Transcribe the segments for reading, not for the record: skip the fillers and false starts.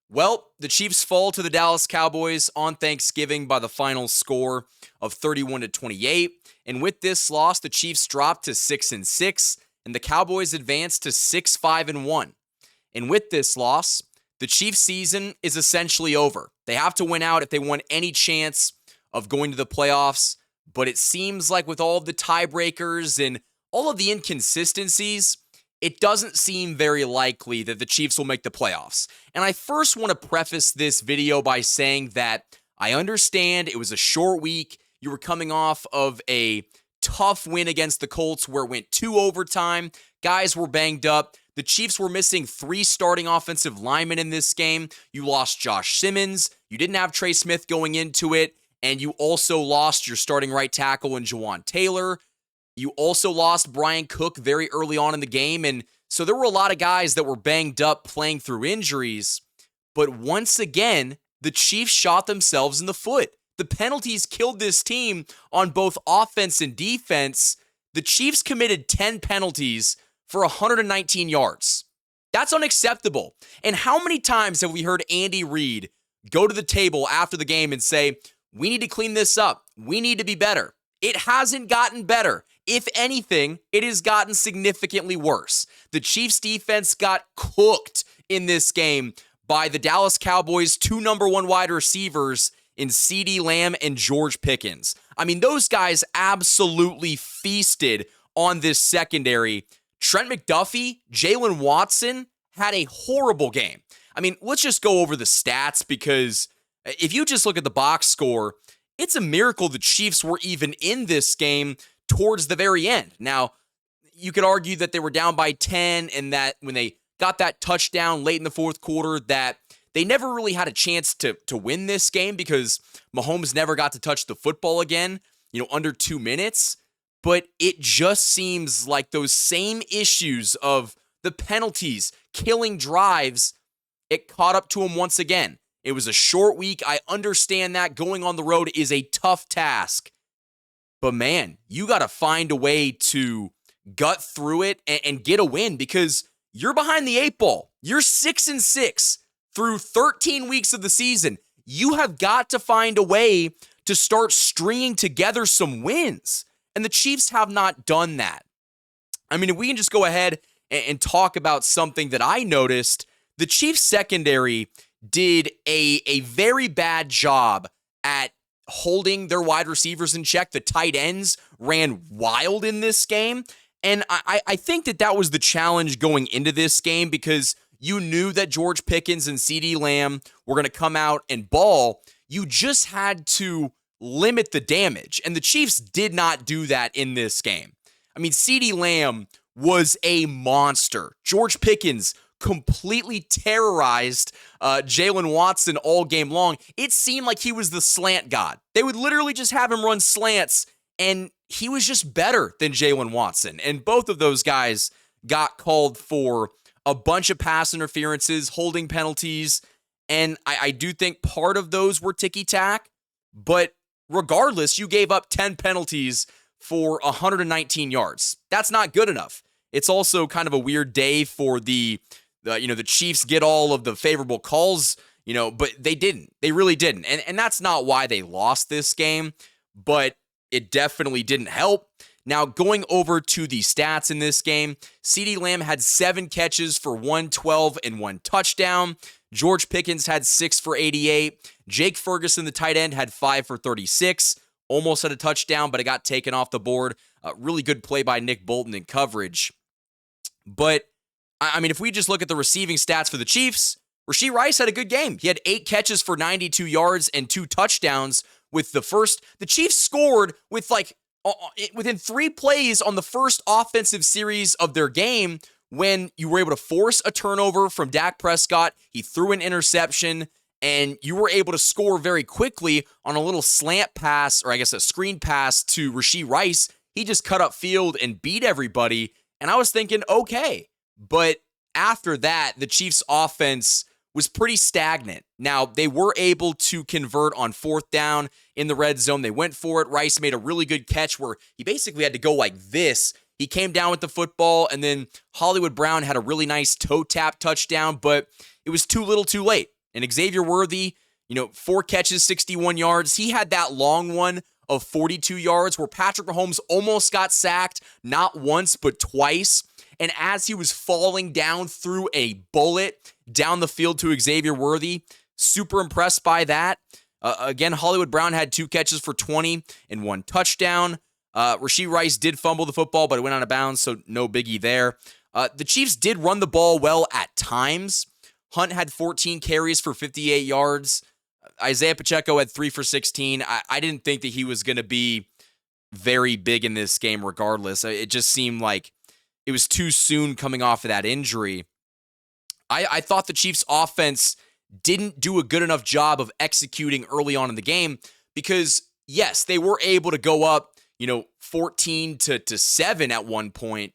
Well, the Chiefs fall to the Dallas Cowboys on Thanksgiving by the final score of 31-28. And with this loss, the Chiefs dropped to 6-6, and the Cowboys advanced to 6-5-1. And with this loss, the Chiefs' season is essentially over. They have to win out if they want any chance of going to the playoffs. But it seems like with all of the tiebreakers and all of the inconsistencies, it doesn't seem very likely that the Chiefs will make the playoffs. And I first want to preface this video by saying that I understand it was a short week. You were coming off of a tough win against the Colts where it went to overtime. Guys were banged up. The Chiefs were missing 3 starting offensive linemen in this game. You lost Josh Simmons. You didn't have Trey Smith going into it. And you also lost your starting right tackle in Jawan Taylor. You also lost Brian Cook very early on in the game, and so there were a lot of guys that were banged up playing through injuries. But once again, the Chiefs shot themselves in the foot. The penalties killed this team on both offense and defense. The Chiefs committed 10 penalties for 119 yards. That's unacceptable. And how many times have we heard Andy Reid go to the table after the game and say, we need to clean this up. We need to be better. It hasn't gotten better. If anything, it has gotten significantly worse. The Chiefs defense got cooked in this game by the Dallas Cowboys' 2 number 1 wide receivers in CeeDee Lamb and George Pickens. I mean, those guys absolutely feasted on this secondary. Trent McDuffie, Jalen Watson had a horrible game. I mean, let's just go over the stats because if you just look at the box score, it's a miracle the Chiefs were even in this game towards the very end. Now, you could argue that they were down by 10 and that when they got that touchdown late in the fourth quarter that they never really had a chance to win this game because Mahomes never got to touch the football again, under 2 minutes. But it just seems like those same issues of the penalties, killing drives, it caught up to them once again. It was a short week. I understand that going on the road is a tough task. But man, you got to find a way to gut through it and get a win because you're behind the 8 ball. You're 6-6 through 13 weeks of the season. You have got to find a way to start stringing together some wins. And the Chiefs have not done that. I mean, if we can just go ahead and talk about something that I noticed, the Chiefs secondary did a very bad job at holding their wide receivers in check. The tight ends ran wild in this game. And I think that was the challenge going into this game because you knew that George Pickens and CeeDee Lamb were going to come out and ball. You just had to limit the damage. And the Chiefs did not do that in this game. I mean, CeeDee Lamb was a monster. George Pickens completely terrorized Jalen Watson all game long. It seemed like he was the slant god. They would literally just have him run slants, and he was just better than Jalen Watson. And both of those guys got called for a bunch of pass interferences, holding penalties, and I do think part of those were ticky-tack, but regardless, you gave up 10 penalties for 119 yards. That's not good enough. It's also kind of a weird day for the Chiefs get all of the favorable calls, but they didn't. They really didn't. And that's not why they lost this game, but it definitely didn't help. Now, going over to the stats in this game, CeeDee Lamb had 7 catches for 112 and 1 touchdown. George Pickens had 6 for 88. Jake Ferguson, the tight end, had 5 for 36. Almost had a touchdown, but it got taken off the board. Really good play by Nick Bolton in coverage. But I mean, if we just look at the receiving stats for the Chiefs, Rashee Rice had a good game. He had 8 catches for 92 yards and 2 touchdowns with the Chiefs scored with within 3 plays on the first offensive series of their game when you were able to force a turnover from Dak Prescott. He threw an interception and you were able to score very quickly on a little slant pass, or I guess a screen pass to Rashee Rice. He just cut up field and beat everybody. And I was thinking, okay. But after that, the Chiefs' offense was pretty stagnant. Now, they were able to convert on 4th down in the red zone. They went for it. Rice made a really good catch where he basically had to go like this. He came down with the football, and then Hollywood Brown had a really nice toe tap touchdown, but it was too little too late. And Xavier Worthy, 4 catches, 61 yards. He had that long one of 42 yards where Patrick Mahomes almost got sacked, not once, but twice. And as he was falling down through a bullet down the field to Xavier Worthy, super impressed by that. Again, Hollywood Brown had 2 catches for 20 and 1 touchdown. Rashee Rice did fumble the football, but it went out of bounds, so no biggie there. The Chiefs did run the ball well at times. Hunt had 14 carries for 58 yards. Isaiah Pacheco had 3 for 16. I didn't think that he was going to be very big in this game regardless. It just seemed like it was too soon coming off of that injury. I thought the Chiefs' offense didn't do a good enough job of executing early on in the game because, yes, they were able to go up, 14 to 7 at one point.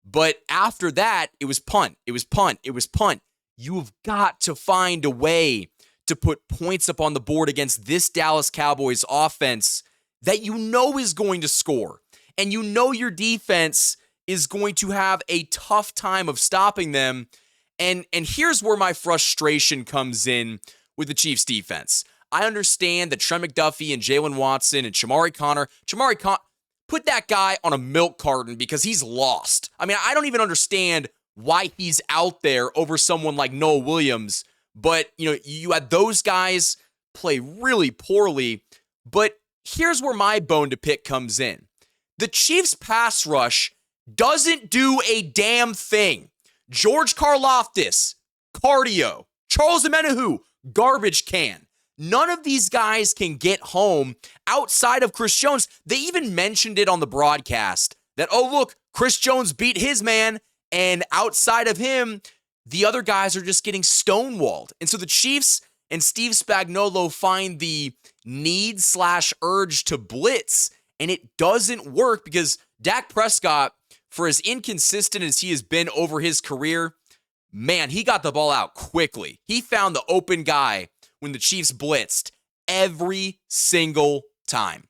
But after that, it was punt. It was punt. It was punt. You've got to find a way to put points up on the board against this Dallas Cowboys offense that is going to score. And your defense is going to have a tough time of stopping them. And here's where my frustration comes in with the Chiefs defense. I understand that Trent McDuffie and Jalen Watson and Shamari Connor, put that guy on a milk carton because he's lost. I mean, I don't even understand why he's out there over someone like Noah Williams. But, you had those guys play really poorly. But here's where my bone to pick comes in. The Chiefs pass rush doesn't do a damn thing. George Karlaftis, cardio. Charles Omenihu, garbage can. None of these guys can get home outside of Chris Jones. They even mentioned it on the broadcast that, oh, look, Chris Jones beat his man, and outside of him, the other guys are just getting stonewalled. And so the Chiefs and Steve Spagnuolo find the need/urge to blitz, and it doesn't work because Dak Prescott, for as inconsistent as he has been over his career, man, he got the ball out quickly. He found the open guy when the Chiefs blitzed every single time.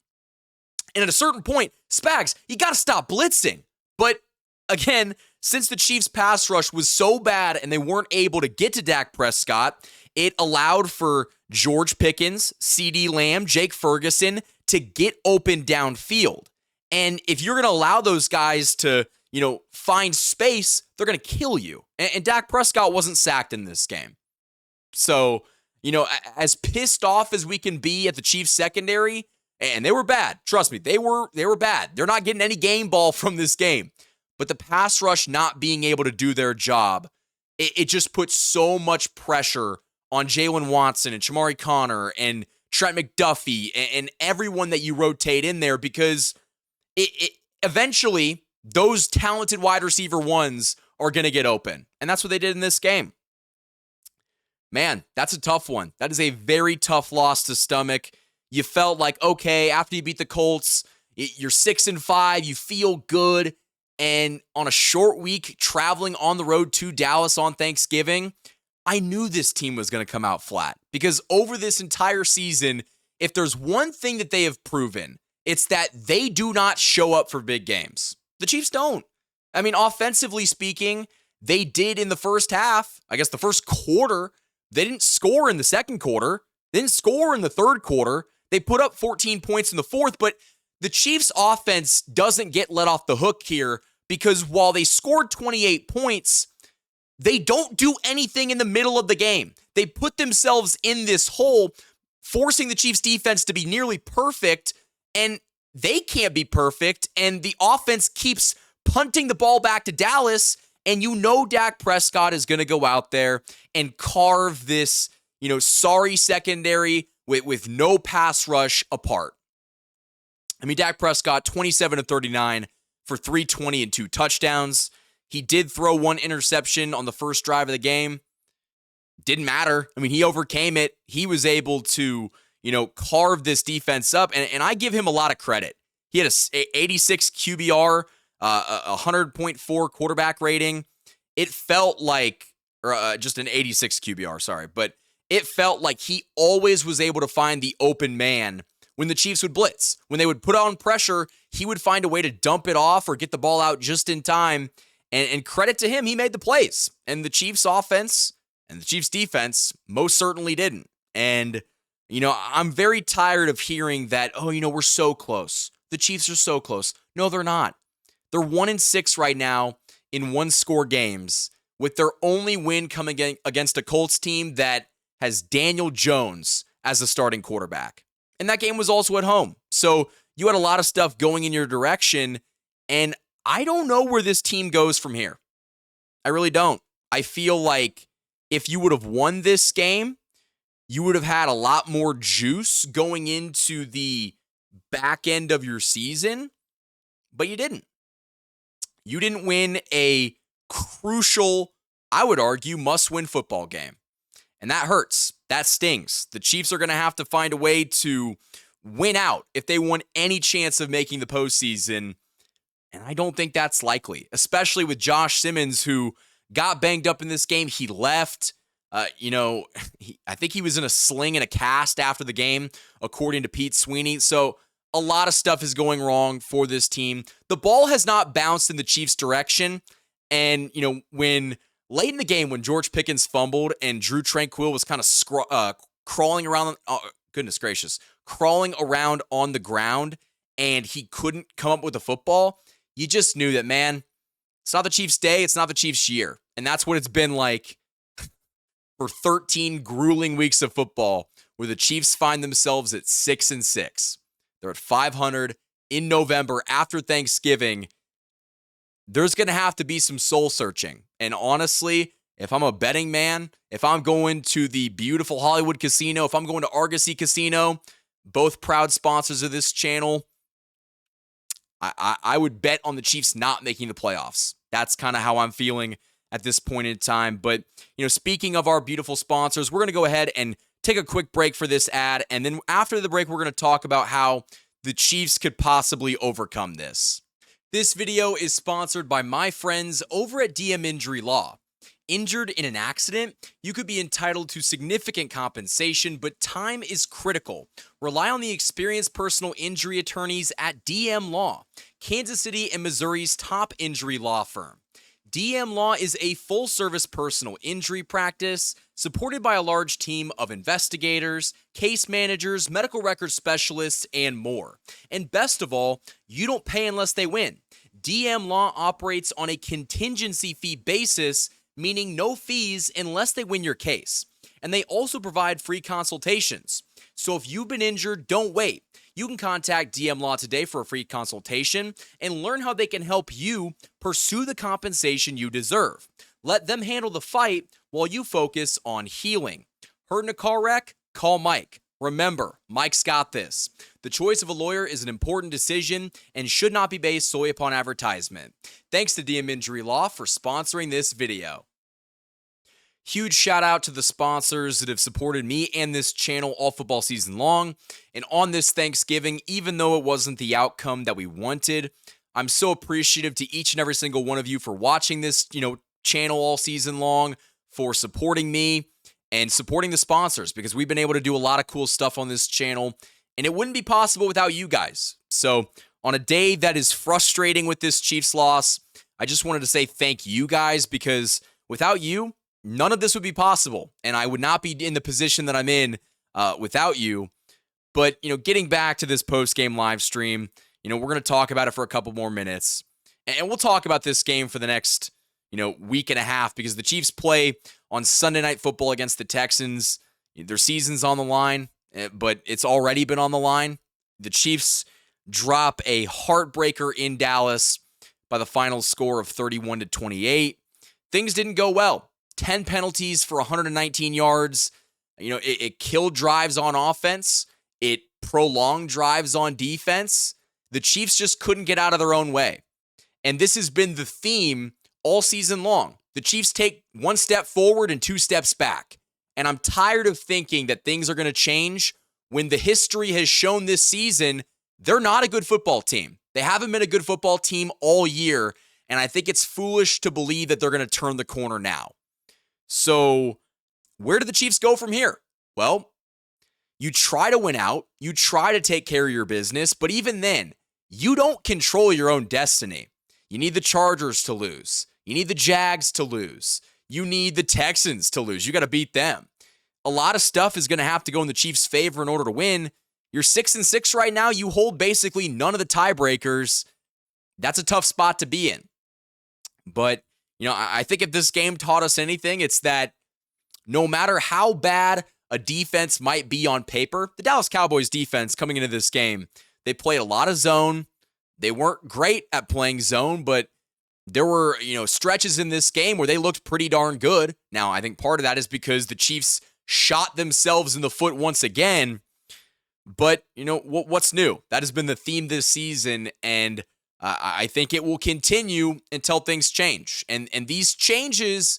And at a certain point, Spags, you got to stop blitzing. But again, since the Chiefs' pass rush was so bad and they weren't able to get to Dak Prescott, it allowed for George Pickens, CeeDee Lamb, Jake Ferguson to get open downfield. And if you're going to allow those guys to, find space, they're going to kill you. And Dak Prescott wasn't sacked in this game. So, as pissed off as we can be at the Chiefs secondary, and they were bad. Trust me, they were bad. They're not getting any game ball from this game. But the pass rush not being able to do their job, it just puts so much pressure on Jalen Watson and Shamari Connor and Trent McDuffie and everyone that you rotate in there because eventually those talented wide receiver ones are going to get open. And that's what they did in this game. Man, that's a tough one. That is a very tough loss to stomach. You felt like, okay, after you beat the Colts, you're 6-5, you feel good. And on a short week, traveling on the road to Dallas on Thanksgiving, I knew this team was going to come out flat. Because over this entire season, if there's one thing that they have proven, it's that they do not show up for big games. The Chiefs don't. I mean, offensively speaking, they did in the first half. I guess the first quarter. They didn't score in the second quarter. They didn't score in the third quarter. They put up 14 points in the fourth, but the Chiefs' offense doesn't get let off the hook here because while they scored 28 points, they don't do anything in the middle of the game. They put themselves in this hole, forcing the Chiefs' defense to be nearly perfect, and they can't be perfect, and the offense keeps punting the ball back to Dallas, and Dak Prescott is going to go out there and carve this, sorry secondary with no pass rush apart. I mean, Dak Prescott, 27 of 39 for 320 and 2 touchdowns. He did throw 1 interception on the first drive of the game. Didn't matter. I mean, he overcame it. He was able to, carve this defense up, and I give him a lot of credit. He had a 86 QBR, 100.4 quarterback rating. It felt like, or just an 86 QBR, sorry, but it felt like he always was able to find the open man when the Chiefs would blitz. When they would put on pressure, he would find a way to dump it off or get the ball out just in time. And credit to him, he made the plays. And the Chiefs offense, And the Chiefs defense most certainly didn't. And, I'm very tired of hearing that, we're so close. The Chiefs are so close. No, they're not. They're 1-6 right now in one-score games, with their only win coming against a Colts team that has Daniel Jones as the starting quarterback. And that game was also at home. So you had a lot of stuff going in your direction, and I don't know where this team goes from here. I really don't. I feel like if you would have won this game, you would have had a lot more juice going into the back end of your season, but you didn't. You didn't win a crucial, I would argue, must-win football game. And that hurts. That stings. The Chiefs are going to have to find a way to win out if they want any chance of making the postseason. And I don't think that's likely, especially with Josh Simmons, who got banged up in this game. He left. I think he was in a sling and a cast after the game, according to Pete Sweeney. So a lot of stuff is going wrong for this team. The ball has not bounced in the Chiefs' direction. And, when late in the game, when George Pickens fumbled and Drew Tranquill was kind of crawling around, crawling around on the ground, and he couldn't come up with the football, you just knew that, man, it's not the Chiefs' day, it's not the Chiefs' year. And that's what it's been like for 13 grueling weeks of football, where the Chiefs find themselves at 6-6. They're at 500 in November after Thanksgiving. There's going to have to be some soul searching. And honestly, if I'm a betting man, if I'm going to the beautiful Hollywood Casino, if I'm going to Argosy Casino, both proud sponsors of this channel, I would bet on the Chiefs not making the playoffs. That's kind of how I'm feeling at this point in time. But, speaking of our beautiful sponsors, we're going to go ahead and take a quick break for this ad. And then after the break, we're going to talk about how the Chiefs could possibly overcome this. This video is sponsored by my friends over at DM Injury Law. Injured in an accident, you could be entitled to significant compensation, but time is critical. Rely on the experienced personal injury attorneys at DM Law, Kansas City and Missouri's top injury law firm. DM Law is a full-service personal injury practice supported by a large team of investigators, case managers, medical records specialists, and more. And best of all, you don't pay unless they win. DM Law operates on a contingency fee basis, meaning no fees unless they win your case. And they also provide free consultations. So if you've been injured, don't wait. You can contact DM Law today for a free consultation and learn how they can help you pursue the compensation you deserve. Let them handle the fight while you focus on healing. Hurt in a car wreck? Call Mike. Remember, Mike's got this. The choice of a lawyer is an important decision and should not be based solely upon advertisement. Thanks to DM Injury Law for sponsoring this video. Huge shout out to the sponsors that have supported me and this channel all football season long. And on this Thanksgiving, even though it wasn't the outcome that we wanted, I'm so appreciative to each and every single one of you for watching this, channel all season long, for supporting me and supporting the sponsors, because we've been able to do a lot of cool stuff on this channel, and it wouldn't be possible without you guys. So on a day that is frustrating with this Chiefs loss, I just wanted to say thank you guys, because without you, none of this would be possible, and I would not be in the position that I'm in without you. But, getting back to this post-game live stream, we're going to talk about it for a couple more minutes, and we'll talk about this game for the next, week and a half, because the Chiefs play on Sunday Night Football against the Texans. Their season's on the line, but it's already been on the line. The Chiefs drop a heartbreaker in Dallas by the final score of 31-28. Things didn't go well. 10 penalties for 119 yards. It killed drives on offense. It prolonged drives on defense. The Chiefs just couldn't get out of their own way. And this has been the theme all season long. The Chiefs take one step forward and two steps back. And I'm tired of thinking that things are going to change when the history has shown this season they're not a good football team. They haven't been a good football team all year. And I think it's foolish to believe that they're going to turn the corner now. So where do the Chiefs go from here? Well, you try to win out. You try to take care of your business. But even then, you don't control your own destiny. You need the Chargers to lose. You need the Jags to lose. You need the Texans to lose. You got to beat them. A lot of stuff is going to have to go in the Chiefs' favor in order to win. You're 6-6 right now. You hold basically none of the tiebreakers. That's a tough spot to be in. But, I think if this game taught us anything, it's that no matter how bad a defense might be on paper, the Dallas Cowboys defense coming into this game, they played a lot of zone. They weren't great at playing zone, but there were, stretches in this game where they looked pretty darn good. Now, I think part of that is because the Chiefs shot themselves in the foot once again. But, what's new? That has been the theme this season, and I think it will continue until things change. And these changes,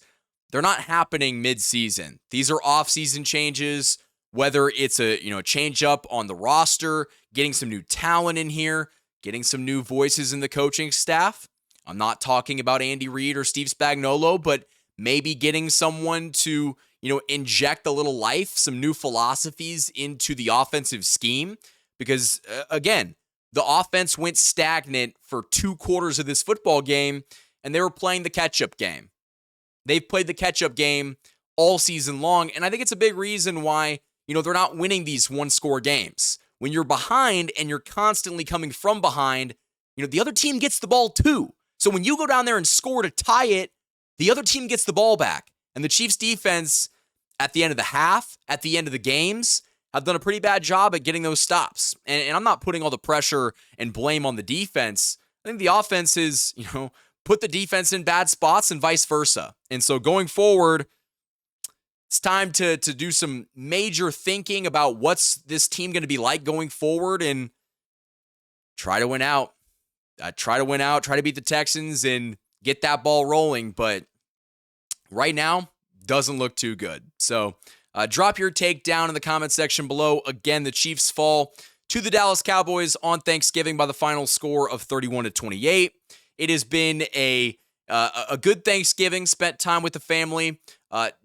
they're not happening mid-season. These are off-season changes, whether it's a change up on the roster, getting some new talent in here, getting some new voices in the coaching staff. I'm not talking about Andy Reid or Steve Spagnuolo, but maybe getting someone to, inject a little life, some new philosophies into the offensive scheme. Because, again, the offense went stagnant for 2 quarters of this football game, and they were playing the catch-up game. They've played the catch-up game all season long, and I think it's a big reason why, they're not winning these one-score games. When you're behind and you're constantly coming from behind, the other team gets the ball too. So when you go down there and score to tie it, the other team gets the ball back. And the Chiefs defense at the end of the half, at the end of the games, have done a pretty bad job at getting those stops. And I'm not putting all the pressure and blame on the defense. I think the offense is, put the defense in bad spots and vice versa. And so going forward, it's time to do some major thinking about what's this team going to be like going forward and try to win out. Try to beat the Texans and get that ball rolling. But right now, doesn't look too good. So drop your take down in the comment section below. Again, the Chiefs fall to the Dallas Cowboys on Thanksgiving by the final score of 31-28. It has been a good Thanksgiving, spent time with the family.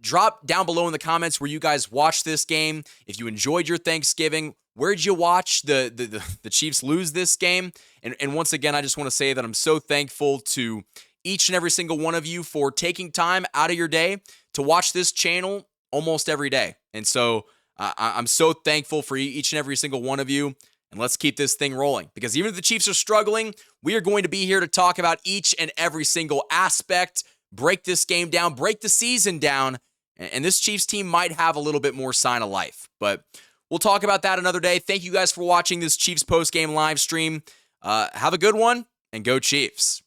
Drop down below in the comments where you guys watched this game. If you enjoyed your Thanksgiving, where'd you watch the Chiefs lose this game? And once again, I just want to say that I'm so thankful to each and every single one of you for taking time out of your day to watch this channel almost every day. And so I'm so thankful for each and every single one of you. And let's keep this thing rolling, because even if the Chiefs are struggling, we are going to be here to talk about each and every single aspect, break this game down, break the season down, and this Chiefs team might have a little bit more sign of life. But we'll talk about that another day. Thank you guys for watching this Chiefs post-game live stream. Have a good one, and go Chiefs.